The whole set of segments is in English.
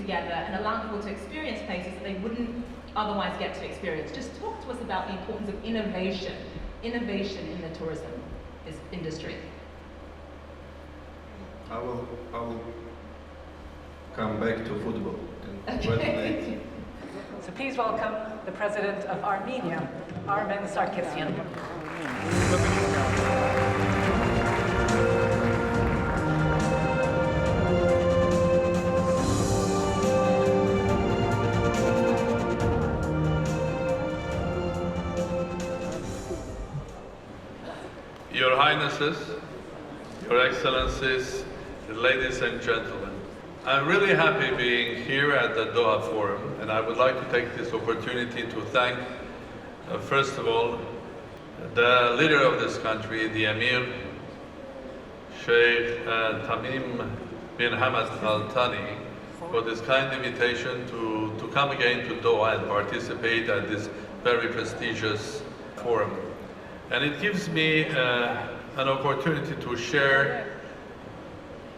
together and allowing people to experience places that they wouldn't otherwise get to experience. Just talk to us about the importance of innovation in the tourism industry. I will come back to football. Okay. So please welcome the President of Armenia, Armեն Սարգսյան. Your Highnesses, Your Excellencies, ladies and gentlemen, I'm really happy being here at the Doha Forum, and I would like to take this opportunity to thank, first of all, the leader of this country, the Emir, Sheikh Thamim bin Hamad Al Thani, for this kind invitation to come again to Doha and participate at this very prestigious forum. And it gives me an opportunity to share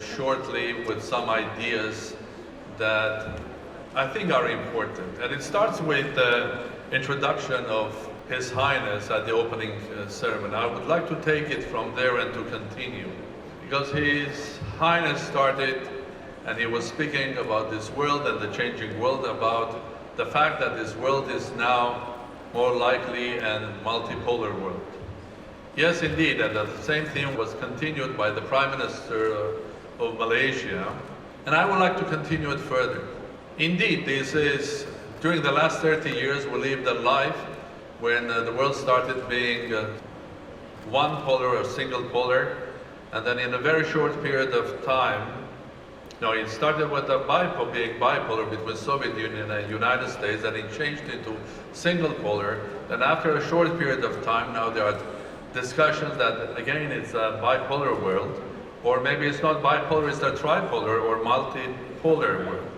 shortly with some ideas that I think are important. And it starts with the introduction of His Highness at the opening ceremony. I would like to take it from there and to continue. Because His Highness started and he was speaking about this world and the changing world, about the fact that this world is now more likely a multipolar world. Yes, indeed, and the same theme was continued by the Prime Minister of Malaysia, and I would like to continue it further. Indeed, this is, during the last 30 years, we lived a life when the world started being one polar or single polar, and then in a very short period of time, it started with being bipolar between Soviet Union and United States, and it changed into single polar. Then after a short period of time, now there are discussions that again it's a bipolar world, or maybe it's not bipolar, it's a tripolar or multipolar world.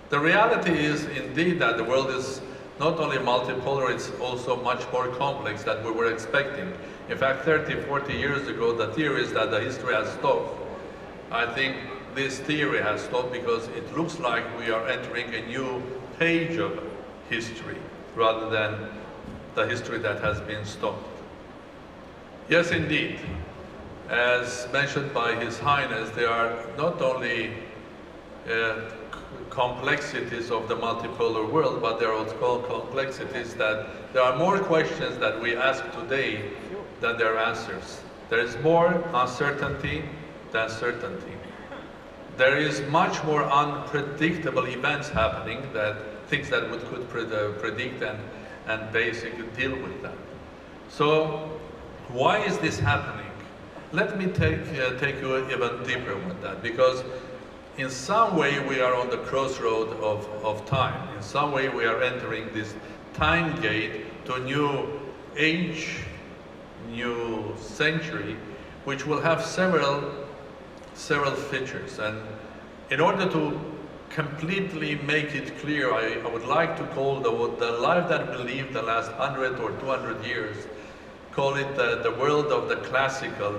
The reality is indeed that the world is not only multipolar, it's also much more complex than we were expecting. In fact, 30, 40 years ago, the theory is that the history has stopped. I think this theory has stopped because it looks like we are entering a new page of history rather than the history that has been stopped. Yes, indeed. As mentioned by His Highness, there are not only complexities of the multipolar world, but there are also complexities that there are more questions that we ask today than there are answers. There is more uncertainty than certainty. There is much more unpredictable events happening, things that we could predict and basically deal with them. So, why is this happening? Let me take you even deeper with that, because in some way we are on the crossroad of time. In some way we are entering this time gate to a new age, new century, which will have several features. And in order to completely make it clear, I would like to call the life that we lived the last 100 or 200 years, call it the world of the classical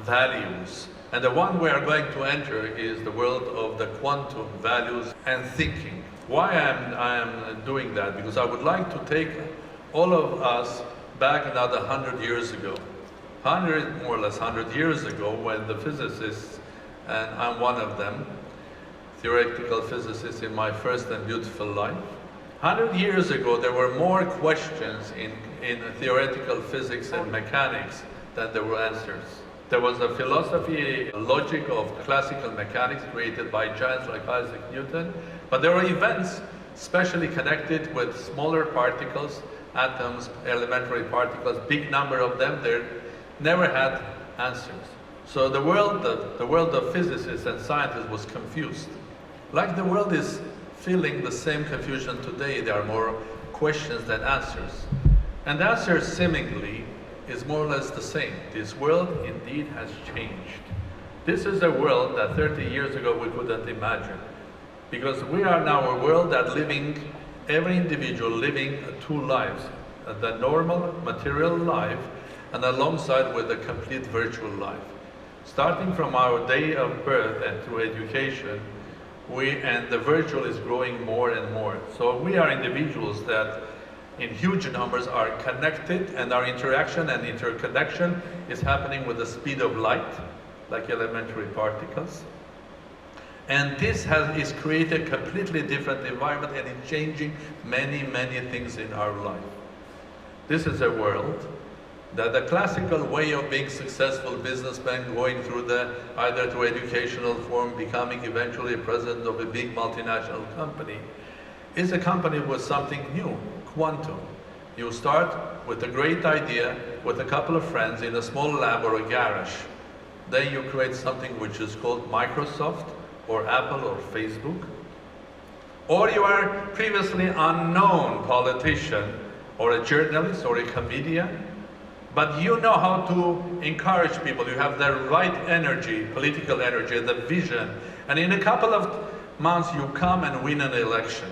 values. And the one we are going to enter is the world of the quantum values and thinking. Why I am doing that? Because I would like to take all of us back another 100 years ago. More or less 100 years ago, when the physicists, and I'm one of them, theoretical physicists in my first and beautiful life. 100 years ago, there were more questions in theoretical physics and mechanics than there were answers. There was a philosophy, a logic of classical mechanics created by giants like Isaac Newton, but there were events specially connected with smaller particles, atoms, elementary particles, big number of them, they never had answers. So the world of physicists and scientists was confused. Like the world is feeling the same confusion today, there are more questions than answers. And the answer seemingly is more or less the same. This world indeed has changed. This is a world that 30 years ago we couldn't imagine. Because we are now a world that every individual living two lives, the normal material life and alongside with a complete virtual life. Starting from our day of birth and through education, and the virtual is growing more and more. So we are individuals that in huge numbers are connected, and our interaction and interconnection is happening with the speed of light, like elementary particles. And this is created a completely different environment, and it's changing many, many things in our life. This is a world that the classical way of being successful businessman, going through either through educational form, becoming eventually president of a big multinational company, is accompanied with something new, quantum. You start with a great idea with a couple of friends in a small lab or a garage. Then you create something which is called Microsoft or Apple or Facebook. Or you are previously unknown politician or a journalist or a comedian, but you know how to encourage people. You have the right energy, political energy, the vision, and in a couple of months you come and win an election.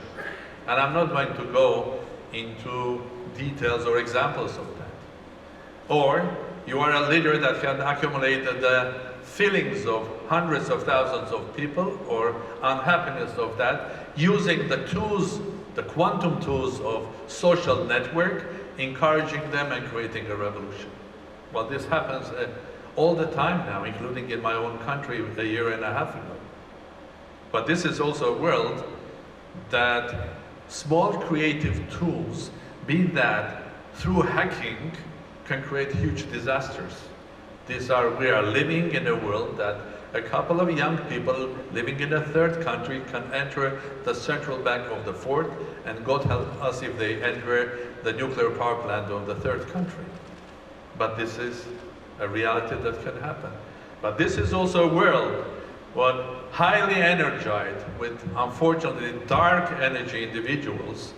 And I'm not going to go into details or examples of that. Or you are a leader that can accumulate the feelings of hundreds of thousands of people or unhappiness of that using the tools, the quantum tools of social network, encouraging them and creating a revolution. Well, this happens all the time now, including in my own country a year and a half ago. But this is also a world that small creative tools, be that through hacking, can create huge disasters. We are living in a world that a couple of young people living in a third country can enter the central bank of the fourth, and God help us if they enter the nuclear power plant of the third country. But this is a reality that can happen. But this is also a world highly energized with, unfortunately, dark energy individuals,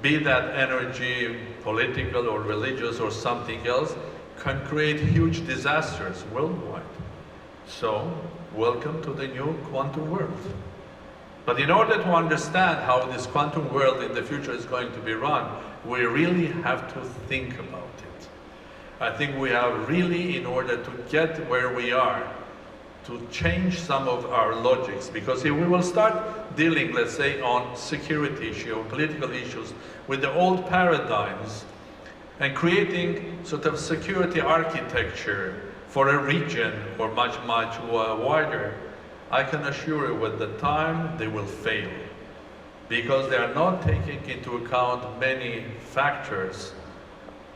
be that energy political or religious or something else, can create huge disasters worldwide. So, welcome to the new quantum world. But in order to understand how this quantum world in the future is going to be run, we really have to think about it. I think we have really, in order to get where we are, to change some of our logics, because if we will start dealing, let's say, on security issues or political issues with the old paradigms and creating sort of security architecture for a region or much wider, I can assure you with the time they will fail, because they are not taking into account many factors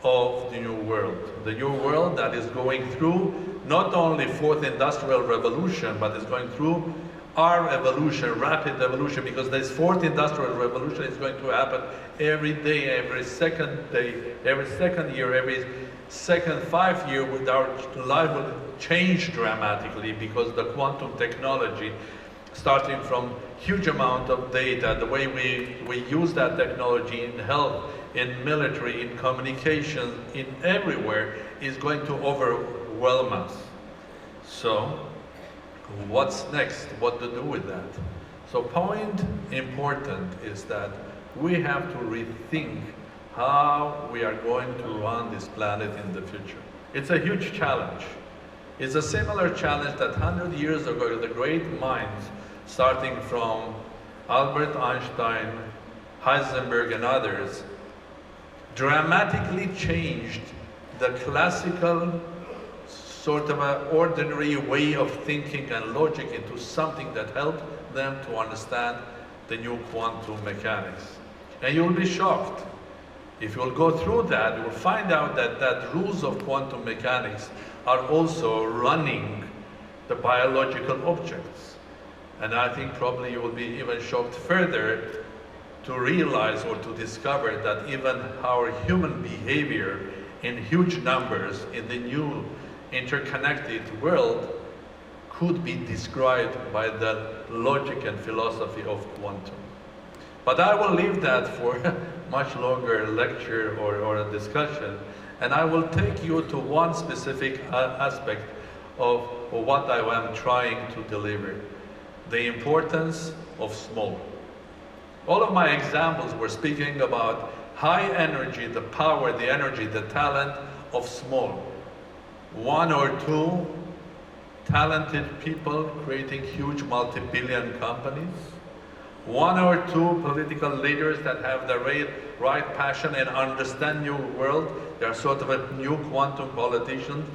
of the new world. The new world that is going through not only fourth industrial revolution, but is going through our evolution, rapid evolution, because this fourth industrial revolution is going to happen every day, every second year, every second 5 year, with our life will change dramatically, because the quantum technology, starting from huge amount of data, the way we use that technology in health, in military, in communication, in everywhere, is going to overwhelm us. So, what's next? What to do with that? So, point important is that we have to rethink how we are going to run this planet in the future. It's a huge challenge. It's a similar challenge that 100 years ago, the great minds, starting from Albert Einstein, Heisenberg, and others, dramatically changed the classical sort of an ordinary way of thinking and logic into something that helped them to understand the new quantum mechanics. And you'll be shocked. If you'll go through that, you will find out that rules of quantum mechanics are also running the biological objects. And I think probably you will be even shocked further to realize or to discover that even our human behavior in huge numbers in the new interconnected world could be described by the logic and philosophy of quantum. But I will leave that for a much longer lecture or a discussion, and I will take you to one specific aspect of what I am trying to deliver: the importance of small. All of my examples were speaking about high energy, the power, the energy, the talent of small. 1 or 2 talented people creating huge multi-billion companies, one or two political leaders that have the right passion and understand new world. They are sort of a new quantum politicians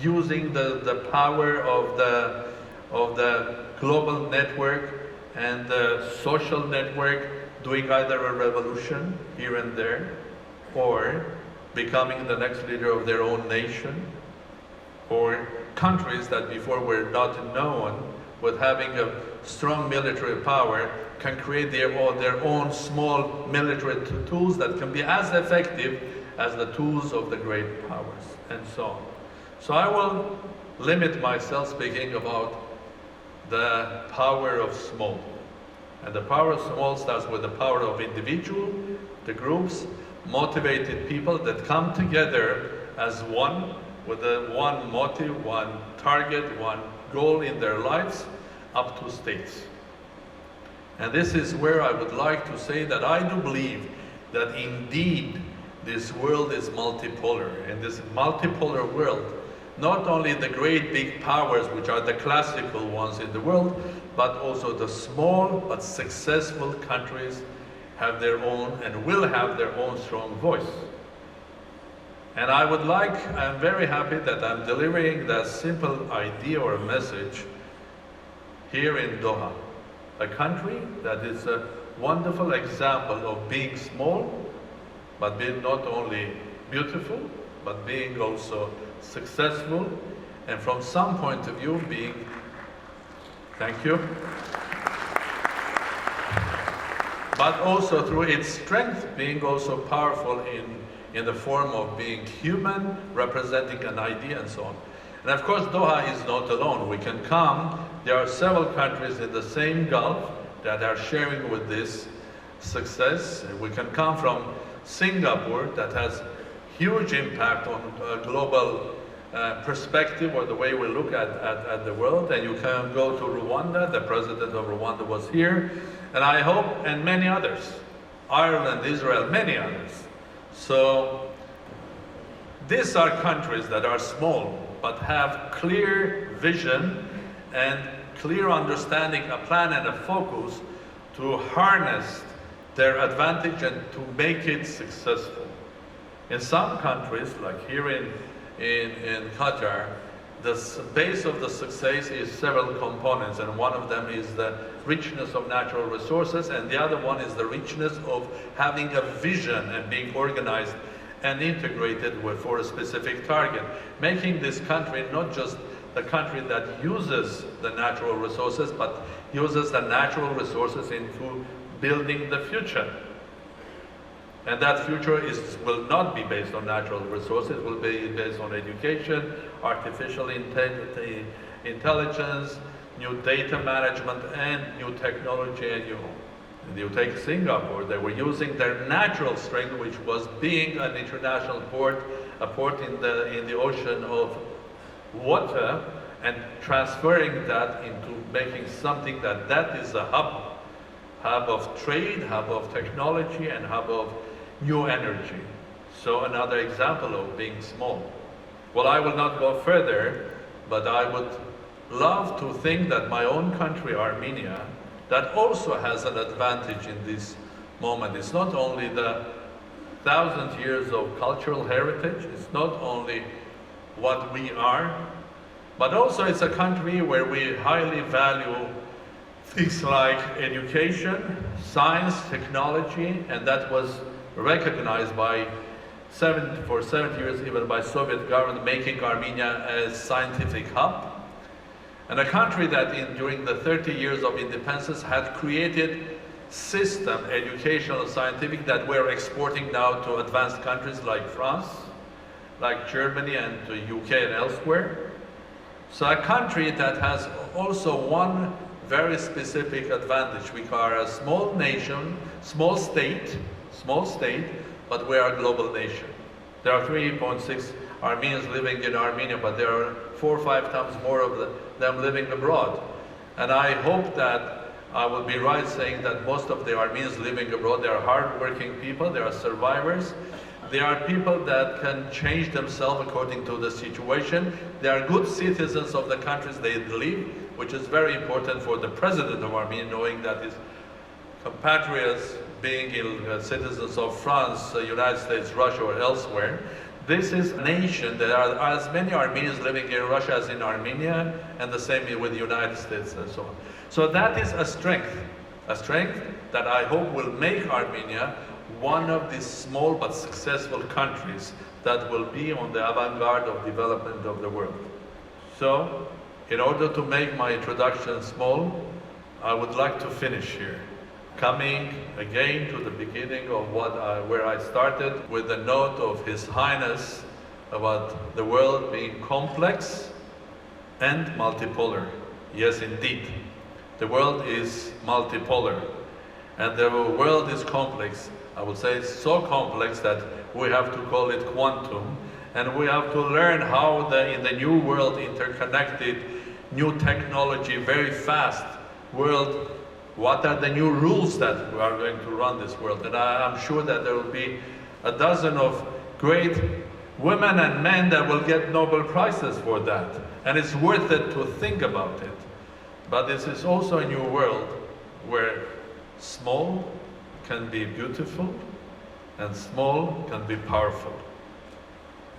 using the power of the global network and the social network, doing either a revolution here and there, or becoming the next leader of their own nation, or countries that before were not known, with having a strong military power, can create their own small military tools that can be as effective as the tools of the great powers, and so on. So I will limit myself speaking about the power of small. And the power of small starts with the power of individual, the groups, motivated people that come together as one, with one motive, one target, one goal in their lives, up to states. And this is where I would like to say that I do believe that indeed this world is multipolar. In this multipolar world, not only the great big powers, which are the classical ones in the world, but also the small but successful countries have their own and will have their own strong voice. And I'm very happy that I'm delivering that simple idea or message here in Doha, a country that is a wonderful example of being small, but being not only beautiful, but being also successful, and from some point of view being, thank you, but also through its strength being also powerful in the form of being human, representing an idea and so on. And of course Doha is not alone. We can come, there are several countries in the same Gulf that are sharing with this success. We can come from Singapore that has huge impact on global perspective or the way we look at the world. And you can go to Rwanda, the president of Rwanda was here, and I hope, and many others, Ireland, Israel, many others. So these are countries that are small, but have clear vision and clear understanding, a plan and a focus to harness their advantage and to make it successful. In some countries, like here in Qatar, the base of the success is several components, and one of them is the richness of natural resources, and the other one is the richness of having a vision and being organized and integrated for a specific target, making this country not just the country that uses the natural resources, but uses the natural resources into building the future. And that future will not be based on natural resources, it will be based on education, artificial intelligence, new data management, and new technology. And you take Singapore, they were using their natural strength, which was being an international port, a port in the ocean of water, and transferring that into making something that is a hub of trade, hub of technology, and hub of new energy. So another example of being small. Well, I will not go further, but I would love to think that my own country, Armenia, that also has an advantage in this moment. It's not only the 1,000 years of cultural heritage, it's not only what we are, but also it's a country where we highly value things like education, science, technology, and that was recognized for 70 years even by Soviet government, making Armenia a scientific hub. And a country that during the 30 years of independence had created system, educational, scientific, that we're exporting now to advanced countries like France, like Germany and the UK and elsewhere. So a country that has also one very specific advantage. We are a small nation, small state, but we are a global nation. There are 3.6 Armenians living in Armenia, but there are 4 or 5 times more of them living abroad. And I hope that I will be right saying that most of the Armenians living abroad, they are hard-working people, they are survivors. they are people that can change themselves according to the situation. They are good citizens of the countries they live, which is very important for the president of Armenia, knowing that his compatriots being citizens of France, the United States, Russia, or elsewhere. This is a nation. There are as many Armenians living in Russia as in Armenia, and the same with the United States and so on. So that is a strength that I hope will make Armenia one of these small but successful countries that will be on the avant-garde of development of the world. So, in order to make my introduction small, I would like to finish here, coming again to the beginning of where I started, with the note of His Highness about the world being complex and multipolar. Yes, indeed, the world is multipolar, and the world is complex. I would say it's so complex that we have to call it quantum, and we have to learn how in the new world, interconnected, new technology, very fast world, what are the new rules that are going to run this world. And I'm sure that there will be a dozen of great women and men that will get Nobel Prizes for that. And it's worth it to think about it. But this is also a new world where small can be beautiful and small can be powerful.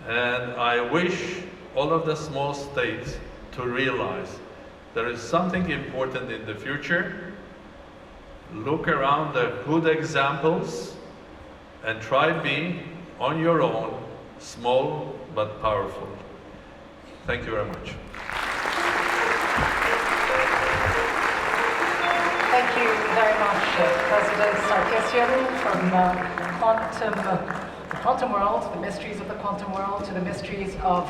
And I wish all of the small states to realize there is something important in the future. Look around the good examples and try being on your own, small but powerful. Thank you very much. Thank you very much, President Sargsyan, from the quantum world, the mysteries of the quantum world, to the mysteries of